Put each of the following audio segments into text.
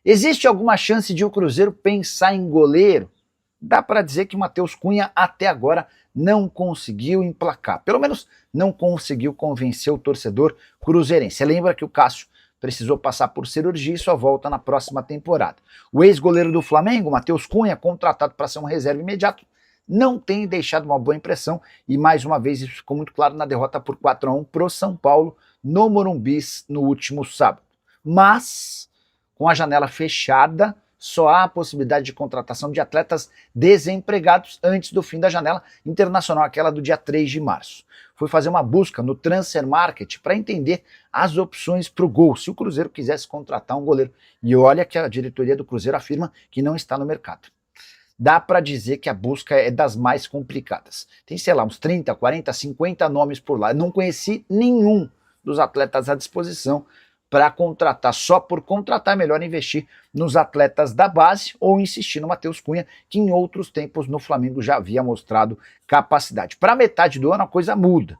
Existe alguma chance de o Cruzeiro pensar em goleiro? Dá para dizer que o Matheus Cunha até agora não conseguiu emplacar, pelo menos não conseguiu convencer o torcedor cruzeirense. Você lembra que o Cássio precisou passar por cirurgia e só volta na próxima temporada. O ex-goleiro do Flamengo, Matheus Cunha, contratado para ser um reserva imediato, não tem deixado uma boa impressão e mais uma vez isso ficou muito claro na derrota por 4-1 para o São Paulo no Morumbi no último sábado. Mas, com a janela fechada, só há a possibilidade de contratação de atletas desempregados antes do fim da janela internacional, aquela do dia 3 de março. Fui fazer uma busca no Transfer Market para entender as opções para o gol, se o Cruzeiro quisesse contratar um goleiro. E olha que a diretoria do Cruzeiro afirma que não está no mercado. Dá para dizer que a busca é das mais complicadas. Tem, sei lá, uns 30, 40, 50 nomes por lá. Eu não conheci nenhum dos atletas à disposição para contratar. Só por contratar é melhor investir nos atletas da base ou insistir no Matheus Cunha, que em outros tempos no Flamengo já havia mostrado capacidade. Para metade do ano a coisa muda.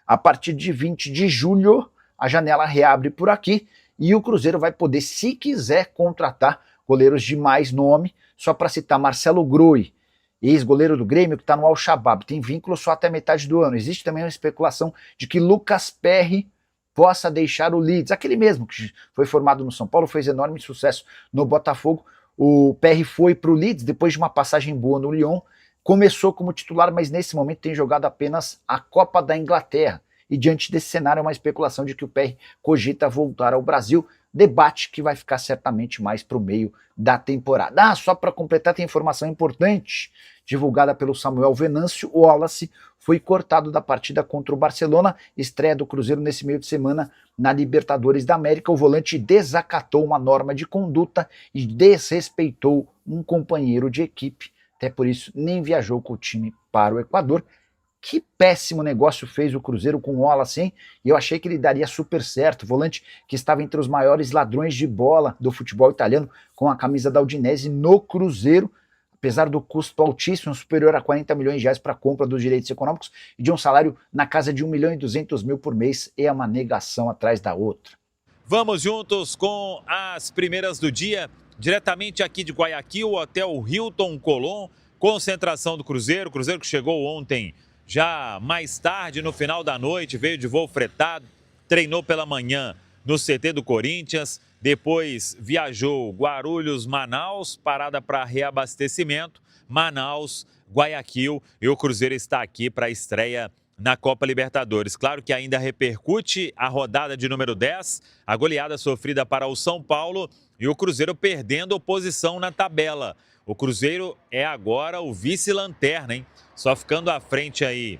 A partir de 20 de julho a janela reabre por aqui e o Cruzeiro vai poder, se quiser, contratar goleiros de mais nome. Só para citar Marcelo Groi, ex-goleiro do Grêmio que está no Al-Shabaab, tem vínculo só até metade do ano. Existe também uma especulação de que Lucas Perry possa deixar o Leeds, aquele mesmo que foi formado no São Paulo, fez enorme sucesso no Botafogo. O Perry foi para o Leeds depois de uma passagem boa no Lyon, começou como titular, mas nesse momento tem jogado apenas a Copa da Inglaterra. E diante desse cenário, é uma especulação de que o Perry cogita voltar ao Brasil, debate que vai ficar certamente mais para o meio da temporada. Só para completar, tem informação importante, divulgada pelo Samuel Venâncio, o Wallace foi cortado da partida contra o Barcelona, estreia do Cruzeiro nesse meio de semana na Libertadores da América. O volante desacatou uma norma de conduta e desrespeitou um companheiro de equipe, até por isso nem viajou com o time para o Equador. Que péssimo negócio fez o Cruzeiro com o Wallace, hein? E eu achei que ele daria super certo. Volante que estava entre os maiores ladrões de bola do futebol italiano, com a camisa da Udinese no Cruzeiro, apesar do custo altíssimo, superior a 40 milhões de reais para a compra dos direitos econômicos e de um salário na casa de 1.200.000 por mês, é uma negação atrás da outra. Vamos juntos com as primeiras do dia, diretamente aqui de Guayaquil, Hotel Hilton Colón, concentração do Cruzeiro. O Cruzeiro que chegou ontem já mais tarde, no final da noite, veio de voo fretado, treinou pela manhã no CT do Corinthians, depois viajou Guarulhos, Manaus, parada para reabastecimento, Manaus, Guayaquil, e o Cruzeiro está aqui para a estreia na Copa Libertadores. Claro que ainda repercute a rodada de número 10, a goleada sofrida para o São Paulo e o Cruzeiro perdendo posição na tabela. O Cruzeiro é agora o vice-lanterna, hein? Só ficando à frente aí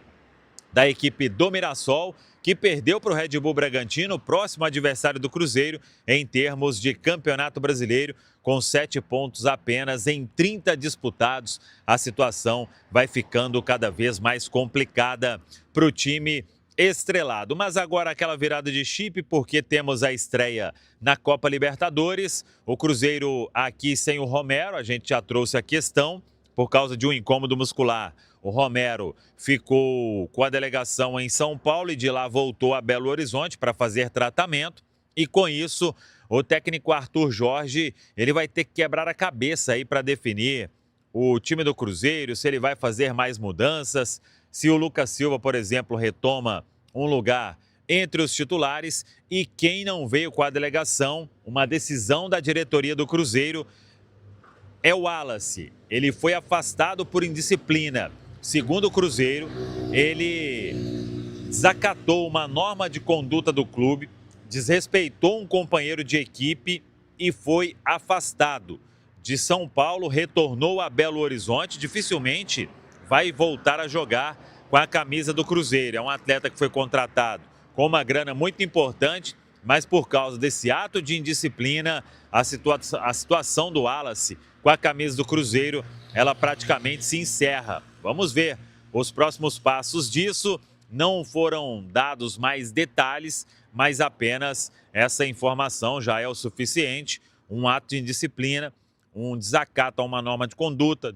da equipe do Mirassol, que perdeu para o Red Bull Bragantino, próximo adversário do Cruzeiro, em termos de Campeonato Brasileiro, com 7 pontos apenas em 30 disputados. A situação vai ficando cada vez mais complicada para o time estrelado. Mas agora aquela virada de chip, porque temos a estreia na Copa Libertadores. O Cruzeiro aqui sem o Romero, a gente já trouxe a questão, por causa de um incômodo muscular. O Romero ficou com a delegação em São Paulo e de lá voltou a Belo Horizonte para fazer tratamento. E com isso, o técnico Arthur Jorge, ele vai ter que quebrar a cabeça aí para definir o time do Cruzeiro, se ele vai fazer mais mudanças, se o Lucas Silva, por exemplo, retoma um lugar entre os titulares. E quem não veio com a delegação, uma decisão da diretoria do Cruzeiro, é o Wallace. Ele foi afastado por indisciplina. Segundo o Cruzeiro, ele desacatou uma norma de conduta do clube, desrespeitou um companheiro de equipe e foi afastado. De São Paulo, retornou a Belo Horizonte, dificilmente vai voltar a jogar com a camisa do Cruzeiro. É um atleta que foi contratado com uma grana muito importante, mas por causa desse ato de indisciplina, a situação do Wallace com a camisa do Cruzeiro, ela praticamente se encerra. Vamos ver os próximos passos disso. Não foram dados mais detalhes, mas apenas essa informação já é o suficiente. Um ato de indisciplina, um desacato a uma norma de conduta,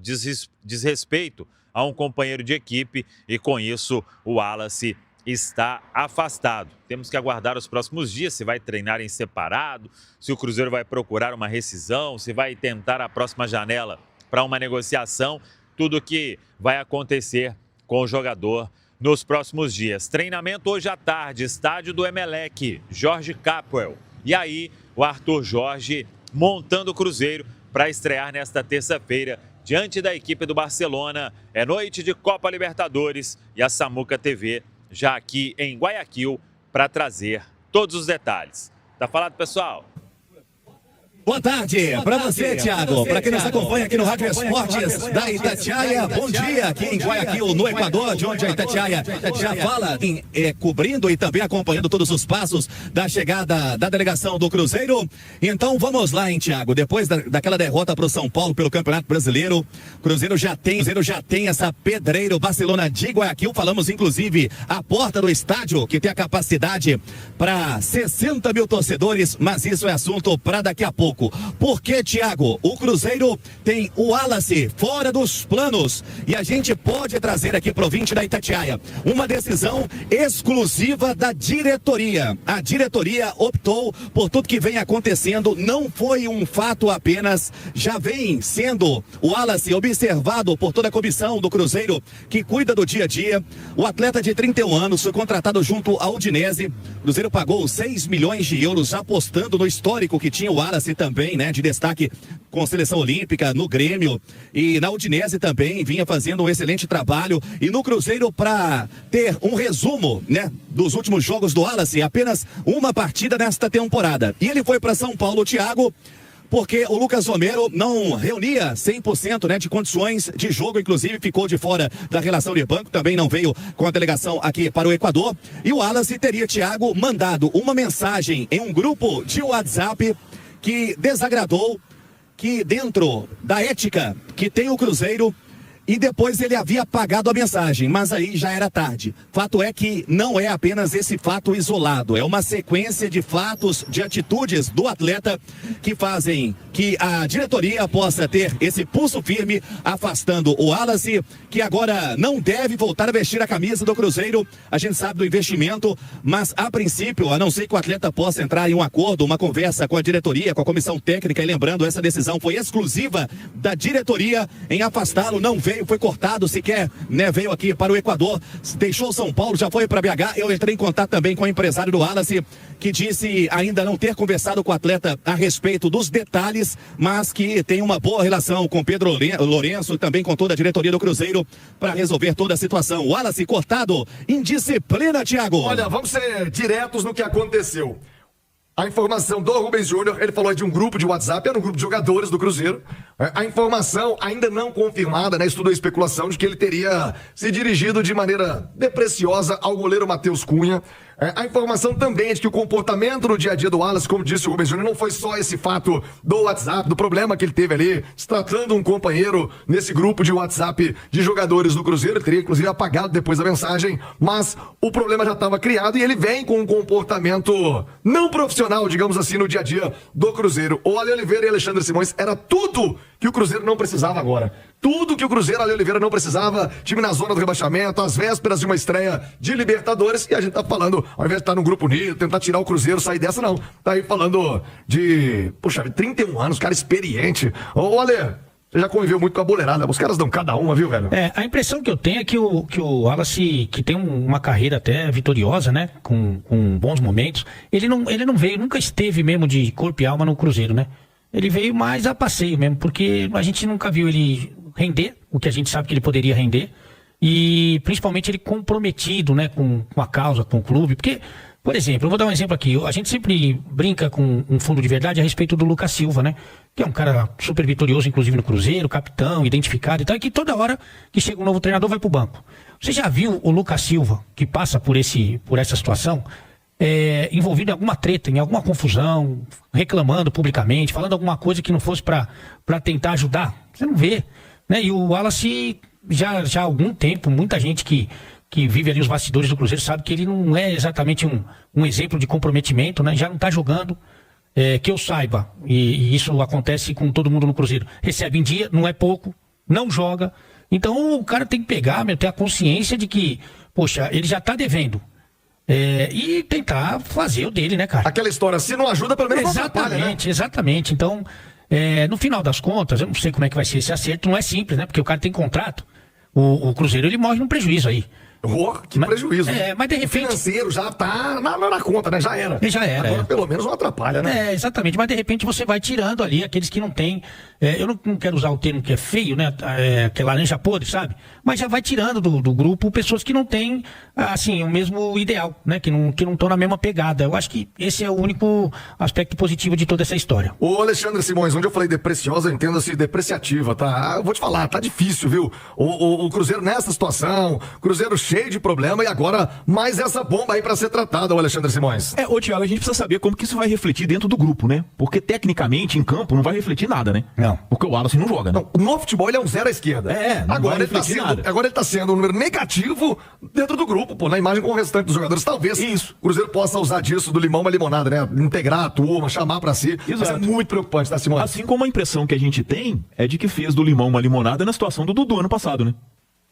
desrespeito a um companheiro de equipe, e com isso o Wallace está afastado. Temos que aguardar os próximos dias, se vai treinar em separado, se o Cruzeiro vai procurar uma rescisão, se vai tentar a próxima janela para uma negociação, tudo que vai acontecer com o jogador nos próximos dias. Treinamento hoje à tarde, estádio do Emelec, Jorge Capwell. E aí, o Arthur Jorge montando o Cruzeiro para estrear nesta terça-feira diante da equipe do Barcelona. É noite de Copa Libertadores e a Samuca TV já aqui em Guayaquil para trazer todos os detalhes. Tá falado, pessoal? Boa tarde para você, Thiago. Para quem nos acompanha aqui no Rádio Esportes da Itatiaia, bom dia aqui em Guayaquil, no Equador, de onde a Itatiaia já fala cobrindo e também acompanhando todos os passos da chegada da delegação do Cruzeiro. Então vamos lá, hein, Thiago. Depois daquela derrota para o São Paulo pelo Campeonato Brasileiro, o Cruzeiro já tem essa pedreira, o Barcelona de Guayaquil. Falamos inclusive a porta do estádio, que tem a capacidade para 60 mil torcedores, mas isso é assunto para daqui a pouco. Por que, Thiago? O Cruzeiro tem o Wallace fora dos planos e a gente pode trazer aqui pro ouvinte da Itatiaia uma decisão exclusiva da diretoria. A diretoria optou por tudo que vem acontecendo, não foi um fato apenas, já vem sendo o Wallace observado por toda a comissão do Cruzeiro que cuida do dia a dia. O atleta de 31 anos foi contratado junto à Udinese. O Cruzeiro pagou 6 milhões de euros apostando no histórico que tinha o Wallace também, né, de destaque com seleção olímpica no Grêmio e na Udinese também vinha fazendo um excelente trabalho. E no Cruzeiro, para ter um resumo, né, dos últimos jogos do Wallace, apenas uma partida nesta temporada. E ele foi para São Paulo, Thiago, porque o Lucas Romero não reunia 100%, né, de condições de jogo, inclusive ficou de fora da relação de banco, também não veio com a delegação aqui para o Equador. E o Wallace teria, Thiago, mandado uma mensagem em um grupo de WhatsApp que desagradou, que dentro da ética que tem o Cruzeiro, e depois ele havia apagado a mensagem, mas aí já era tarde. Fato é que não é apenas esse fato isolado, é uma sequência de fatos, de atitudes do atleta que fazem que a diretoria possa ter esse pulso firme, afastando o Wallace, que agora não deve voltar a vestir a camisa do Cruzeiro. A gente sabe do investimento, mas a princípio, a não ser que o atleta possa entrar em um acordo, uma conversa com a diretoria, com a comissão técnica, e lembrando, essa decisão foi exclusiva da diretoria em afastá-lo, não veio, foi cortado sequer, né, veio aqui para o Equador, deixou São Paulo, já foi para BH. Eu entrei em contato também com o empresário do Wallace, que disse ainda não ter conversado com o atleta a respeito dos detalhes, mas que tem uma boa relação com Pedro Lourenço e também com toda a diretoria do Cruzeiro para resolver toda a situação. O Wallace cortado, indisciplina, Thiago. Olha, vamos ser diretos no que aconteceu. A informação do Rubens Júnior, ele falou de um grupo de WhatsApp, era um grupo de jogadores do Cruzeiro. A informação ainda não confirmada, né? Isso tudo é especulação de que ele teria se dirigido de maneira depreciosa ao goleiro Matheus Cunha. A informação também é de que o comportamento no dia a dia do Wallace, como disse o Rubens Júnior, não foi só esse fato do WhatsApp, do problema que ele teve ali, se tratando um companheiro nesse grupo de WhatsApp de jogadores do Cruzeiro. Ele teria, inclusive, apagado depois da mensagem, mas o problema já estava criado e ele vem com um comportamento não profissional, digamos assim, no dia a dia do Cruzeiro. O Ale Oliveira e Alexandre Simões era tudo que o Cruzeiro não precisava agora. Tudo que o Cruzeiro, Ale Oliveira, não precisava. Time na zona do rebaixamento, às vésperas de uma estreia de Libertadores, e a gente tá falando, ao invés de estar num grupo unido, tentar tirar o Cruzeiro, sair dessa, não. Tá aí falando de, puxa, 31 anos, cara experiente. Ô, Ale, você já conviveu muito com a boleirada, os caras dão cada uma, viu, velho? A impressão que eu tenho é que o Wallace, que tem uma carreira até vitoriosa, né, com bons momentos, ele não veio, nunca esteve mesmo de corpo e alma no Cruzeiro, né? Ele veio mais a passeio mesmo, porque a gente nunca viu ele render o que a gente sabe que ele poderia render, e principalmente ele comprometido, né, com a causa, com o clube. Porque, por exemplo, eu vou dar um exemplo aqui, a gente sempre brinca com um fundo de verdade a respeito do Lucas Silva, né, que é um cara super vitorioso, inclusive no Cruzeiro, capitão, identificado e tal, e que toda hora que chega um novo treinador vai pro banco. Você já viu o Lucas Silva, que passa por essa situação, envolvido em alguma treta, em alguma confusão, reclamando publicamente, falando alguma coisa que não fosse para tentar ajudar? Você não vê, né? E o Wallace, já há algum tempo, muita gente que vive ali os bastidores do Cruzeiro sabe que ele não é exatamente um exemplo de comprometimento, né? Já não está jogando, que eu saiba, e isso acontece com todo mundo no Cruzeiro. Recebe em dia, não é pouco, não joga. Então o cara tem que pegar, ter a consciência de que, poxa, ele já está devendo. e tentar fazer o dele, né, cara? Aquela história, se não ajuda, pelo menos não atrapalha, né? Exatamente. Então, no final das contas, eu não sei como é que vai ser esse acerto, não é simples, né? Porque o cara tem contrato. O Cruzeiro, ele morre num prejuízo aí. Que prejuízo. Mas de O repente... financeiro já tá na conta, né? Já era. Já era. Agora, pelo menos, não atrapalha, né? Exatamente. Mas de repente você vai tirando ali aqueles que não têm. Eu não quero usar o termo que é feio, né? Que é laranja podre, sabe? Mas já vai tirando do grupo pessoas que não têm, assim, o mesmo ideal, né? Que não estão na mesma pegada. Eu acho que esse é o único aspecto positivo de toda essa história. Ô, Alexandre Simões, onde eu falei depreciosa, entenda-se depreciativa, tá? Eu vou te falar, tá difícil, viu? O Cruzeiro nessa situação, Cruzeiro cheio de problema e agora mais essa bomba aí pra ser tratada, ô Alexandre Simões. Ô Thiago, a gente precisa saber como que isso vai refletir dentro do grupo, né? Porque tecnicamente, em campo, não vai refletir nada, né? Não. Porque o Wallace não joga, né? Não, no futebol ele é um zero à esquerda. Não agora vai ele, tá refletir sendo, nada. agora ele tá sendo um número negativo dentro do grupo, pô, na imagem com o restante dos jogadores. Talvez Isso. o Cruzeiro possa usar disso do limão uma limonada, né? Integrar a turma, chamar pra si. Isso é Exato. muito preocupante, tá, Simões? Assim como a impressão que a gente tem é de que fez do limão uma limonada na situação do Dudu ano passado, né?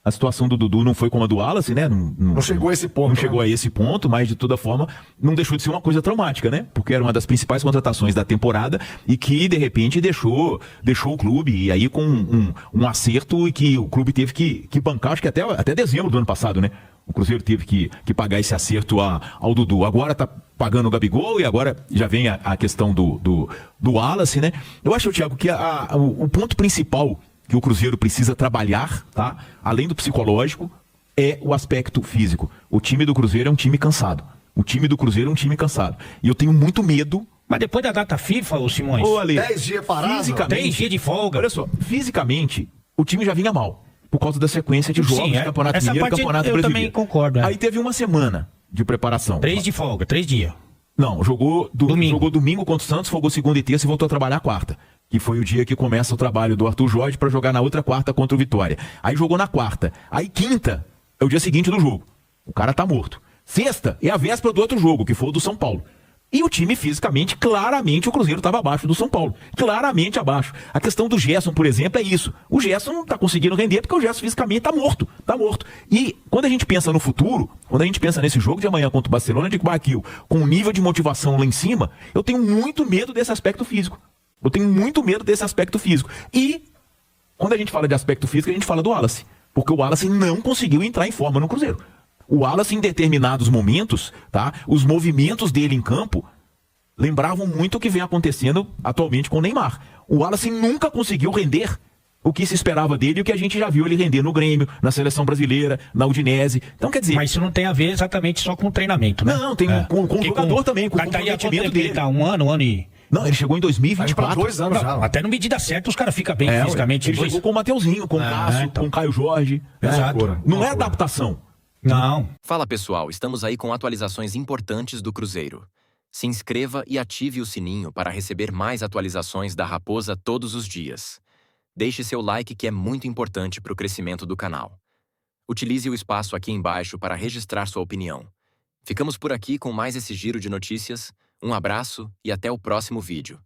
A situação do Dudu não foi como a do Wallace, né? Não chegou a esse ponto. Não chegou a esse ponto, mas de toda forma não deixou de ser uma coisa traumática, né? Porque era uma das principais contratações da temporada e que de repente deixou o clube e aí com um acerto e que o clube teve que bancar, acho que até dezembro do ano passado, né? O Cruzeiro teve que pagar esse acerto ao Dudu. Agora tá pagando o Gabigol e agora já vem a questão do Wallace, né? Eu acho, Thiago, que o ponto principal que o Cruzeiro precisa trabalhar, tá? Além do psicológico, é o aspecto físico. O time do Cruzeiro é um time cansado. O time do Cruzeiro é um time cansado. E eu tenho muito medo... Mas depois da data FIFA, ô Simões, Ô, Ale, 10 dias parado, fisicamente, 3 dias de folga. olha só, fisicamente, o time já vinha mal. Por causa da sequência de jogos, Sim, Campeonato essa Mineiro e parte Campeonato eu Brasileiro. também concordo. Aí teve uma semana de preparação. 3 de folga, 3 dias. Não, jogou Domingo domingo contra o Santos, folgou segunda e terça e voltou a trabalhar quarta. Que foi o dia que começa o trabalho do Arthur Jorge para jogar na outra quarta contra o Vitória. Aí jogou na quarta. Aí quinta é o dia seguinte do jogo. O cara tá morto. Sexta é a véspera do outro jogo, que foi o do São Paulo. E o time fisicamente, claramente o Cruzeiro estava abaixo do São Paulo. Claramente abaixo. A questão do Gerson, por exemplo, é isso. O Gerson não tá conseguindo render porque o Gerson fisicamente tá morto. Tá morto. E quando a gente pensa no futuro, quando a gente pensa nesse jogo de amanhã contra o Barcelona de Guayaquil, com um nível de motivação lá em cima, eu tenho muito medo desse aspecto físico. Eu tenho muito medo desse aspecto físico. E quando a gente fala de aspecto físico, a gente fala do Wallace. Porque o Wallace não conseguiu entrar em forma no Cruzeiro. O Wallace, em determinados momentos, tá? Os movimentos dele em campo lembravam muito o que vem acontecendo atualmente com o Neymar. O Wallace nunca conseguiu render o que se esperava dele e o que a gente já viu ele render no Grêmio, na Seleção Brasileira, na Udinese. Então, quer dizer... Mas isso não tem a ver exatamente só com o treinamento, né? Não, tem com o jogador também, com o comprometimento dele. Tá um ano e... Não, ele chegou em 2024. Vai pra 2 anos já. Até no medida certa os caras ficam bem fisicamente. Ele chegou com o Mateuzinho, com o Cássio, então. com o Caio Jorge. Exato. Não é adaptação. Não. Fala pessoal, estamos aí com atualizações importantes do Cruzeiro. Se inscreva e ative o sininho para receber mais atualizações da Raposa todos os dias. Deixe seu like que é muito importante para o crescimento do canal. Utilize o espaço aqui embaixo para registrar sua opinião. Ficamos por aqui com mais esse giro de notícias. Um abraço e até o próximo vídeo.